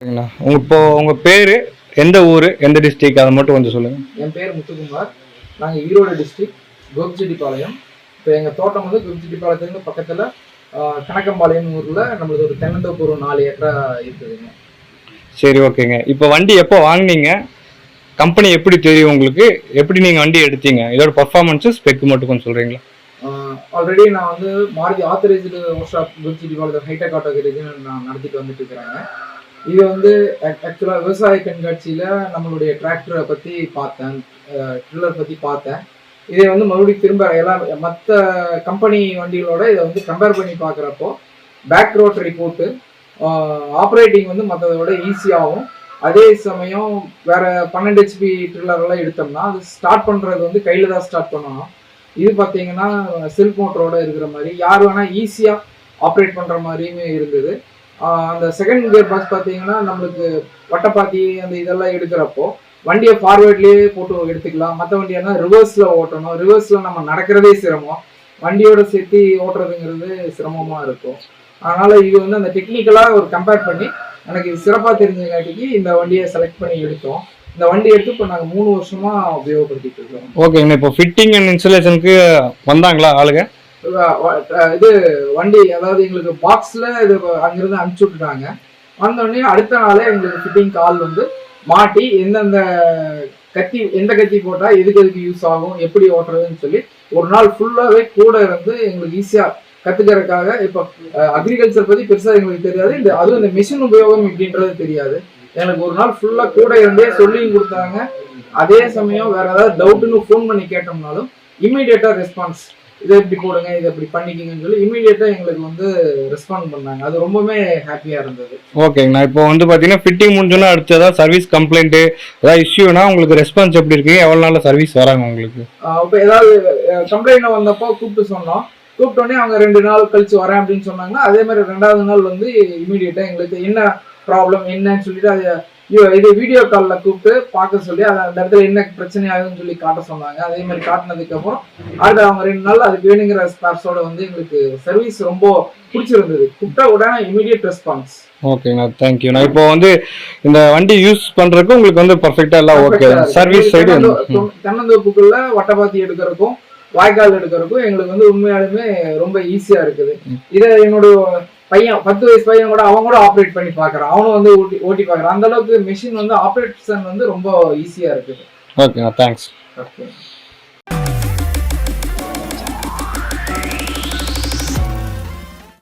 சரிங்கண்ணா. இப்போ உங்க பேரு, எந்த ஊரு, எந்த டிஸ்ட்ரிக்ட் அதை மட்டும் கொஞ்சம் சொல்லுங்க. என் பேர் முத்துக்குமார். நாங்கள் ஈரோடு டிஸ்ட்ரிக்ட் கோபிச்செட்டிப்பாளையம். இப்போ எங்கள் தோட்டம் வந்து கோபிச்செட்டிப்பாளையத்துலேருந்து பக்கத்தில் கணக்கம்பாளையம் ஊரில் நம்மளுக்கு ஒரு தென்னந்தோப்பு ஒரு 4 ஏக்கரா இருக்குதுங்க. சரி, ஓகேங்க. இப்போ வண்டி எப்போ வாங்குனீங்க? கம்பெனி எப்படி தெரியும் உங்களுக்கு? எப்படி நீங்கள் வண்டி எடுத்தீங்க? இதோட பர்ஃபார்மன்ஸு ஸ்பெக் மட்டும் கொஞ்சம் சொல்கிறீங்களா? ஆல்ரெடி நான் வந்து Maruti authorised workshop Gobichettipalayam hitech auto கேரேஜ்னு நான் நடத்திட்டு வந்துட்டு இருக்கிறேங்க. இது வந்து ஆக்சுவலாக விவசாய கண்காட்சியில் நம்மளுடைய டிராக்டரை பற்றி பார்த்தேன், ட்ரில்லர் பற்றி பார்த்தேன். இதை வந்து மறுபடியும் திரும்ப எல்லாம் மற்ற கம்பெனி வண்டிகளோட இதை வந்து கம்பேர் பண்ணி பார்க்குறப்போ பேக் ரோட்டரி போட்டு ஆப்ரேட்டிங் வந்து மற்றதை விட ஈஸியாகவும், அதே சமயம் வேற 12 HP ட்ரில்லர்லாம் எடுத்தோம்னா அது ஸ்டார்ட் பண்ணுறது வந்து கையில் தான் ஸ்டார்ட் பண்ணணும். இது பார்த்தீங்கன்னா செல்ஃப் மோட்டரோட இருக்கிற மாதிரி யார் வேணால் ஈஸியாக ஆப்ரேட் பண்ணுற மாதிரியுமே இருந்தது. அந்த செகண்ட் கியர் பாக்ஸ் பார்த்தீங்கன்னா நம்மளுக்கு வட்டப்பாத்தி அந்த இதெல்லாம் எடுக்கிறப்போ வண்டியை ஃபார்வேர்ட்லேயே போட்டு எடுத்துக்கலாம். மற்ற வண்டியெல்லாம் ரிவர்ஸில் ஓட்டணும். ரிவர்ஸில் நம்ம நடக்கிறதே சிரமம், வண்டியோட சேர்த்து ஓட்டுறதுங்கிறது சிரமமாக இருக்கும். அதனால் இது வந்து அந்த டெக்னிக்கலாக ஒரு கம்பேர் பண்ணி எனக்கு இது சிறப்பாக தெரிஞ்சங்காட்டிக்கு இந்த வண்டியை செலக்ட் பண்ணி எடுத்தோம். இந்த வண்டி எடுத்து இப்போ நாங்கள் 3 வருஷமாக உபயோகப்படுத்திட்டு இருக்கோம். ஓகேங்கண்ணா. இப்போ ஃபிட்டிங் அண்ட் இன்ஸ்டலேஷனுக்கு வந்தாங்களா ஆளுங்க? இது வண்டி அதாவது எங்களுக்கு பாக்ஸில் இது அங்கிருந்து அனுப்பிச்சி விட்டுட்டாங்க. வந்தோடனே அடுத்த நாளே எங்களுக்கு ஃபிட்டிங் கால் வந்து மாட்டி எந்தெந்த எந்த கத்தி போட்டால் எதுக்கு யூஸ் ஆகும், எப்படி ஓட்டுறதுன்னு சொல்லி ஒரு நாள் ஃபுல்லாகவே கூட இருந்து எங்களுக்கு ஈஸியாக கற்றுக்கிறதுக்காக. இப்போ அக்ரிகல்ச்சர் பற்றி பெருசாக எங்களுக்கு தெரியாது, அதுவும் இந்த மிஷின் உபயோகம் இப்படின்றது தெரியாது. எனக்கு ஒரு நாள் ஃபுல்லாக கூட இருந்தே சொல்லியும் கொடுத்தாங்க. அதே சமயம் வேற ஏதாவது டவுட்டுன்னு ஃபோன் பண்ணி கேட்டோம்னாலும் இம்மீடியட்டாக ரெஸ்பான்ஸ், இதை எப்படி போடுங்க, இதை எப்படி பண்ணிக்கிங்கன்னு சொல்லி இமீடியட்டாக எங்களுக்கு வந்து ரெஸ்பாண்ட் பண்ணாங்க. அது ரொம்பவே ஹாப்பியாக இருந்தது. ஓகேங்கண்ணா. இப்போ வந்து பார்த்தீங்கன்னா ஃபிட்டிங் முடிஞ்சோன்னா அடுத்து ஏதாவது சர்வீஸ் கம்ப்ளைண்ட்டு ஏதாவது இஷ்யூனா உங்களுக்கு ரெஸ்பான்ஸ் எப்படி இருக்கு? எவ்வளோ நாளில் சர்வீஸ் வராங்க உங்களுக்கு? இப்போ ஏதாவது கம்ப்ளைண்ட் வந்தப்போ கூப்பிட்டு சொன்னோம். கூப்பிட்டோடனே அவங்க 2 நாள் கழிச்சு வரேன் அப்படின்னு சொன்னாங்க. அதே மாதிரி 2வது நாள் வந்து இமீடியட்டாக எங்களுக்கு என்ன ப்ராப்ளம் என்னன்னு சொல்லிட்டு அதை இது வீடியோ காலில் கூப்பிட்டு பார்க்க சொல்லி அந்த இடத்துல என்ன பிரச்சனை ஆகுதுன்னு சொல்லி காட்ட சொன்னாங்க. அதே மாதிரி காட்டினதுக்கு அப்புறம் அடுத்த அவங்க 2 நாள் அதுக்கு வேணுங்கிற ஸ்பேர்ஸோட வந்து எங்களுக்கு சர்வீஸ் ரொம்ப பிடிச்சிருந்தது. கூப்பிட்டா உடனே இமீடியட் ரெஸ்பான்ஸ். ஓகேண்ணா, தேங்க்யூண்ணா. இப்போ வந்து இந்த வண்டி யூஸ் பண்றதுக்கு உங்களுக்கு வந்து பர்ஃபெக்டா எல்லாம் ஓகே. சர்வீஸ் சைடு தென்னந்தோப்புக்குள்ள வட்டப்பாத்தி எடுக்கிறதுக்கும் வாய்க்கால் எடுக்கிறதுக்கும் எங்களுக்கு வந்து உண்மையாலுமே ரொம்ப ஈஸியா இருக்குது. இதை என்னோட பையன் 10 வயசு பையன் கூட அவன் கூட ஆப்ரேட் பண்ணி பார்க்குறான். அவனும் வந்து ஓட்டி பார்க்குறான். அந்த அளவுக்கு மெஷின் வந்து ஆப்ரேஷன் வந்து ரொம்ப ஈஸியா இருக்குது. ஓகேண்ணா, தேங்க்ஸ். ஓகே.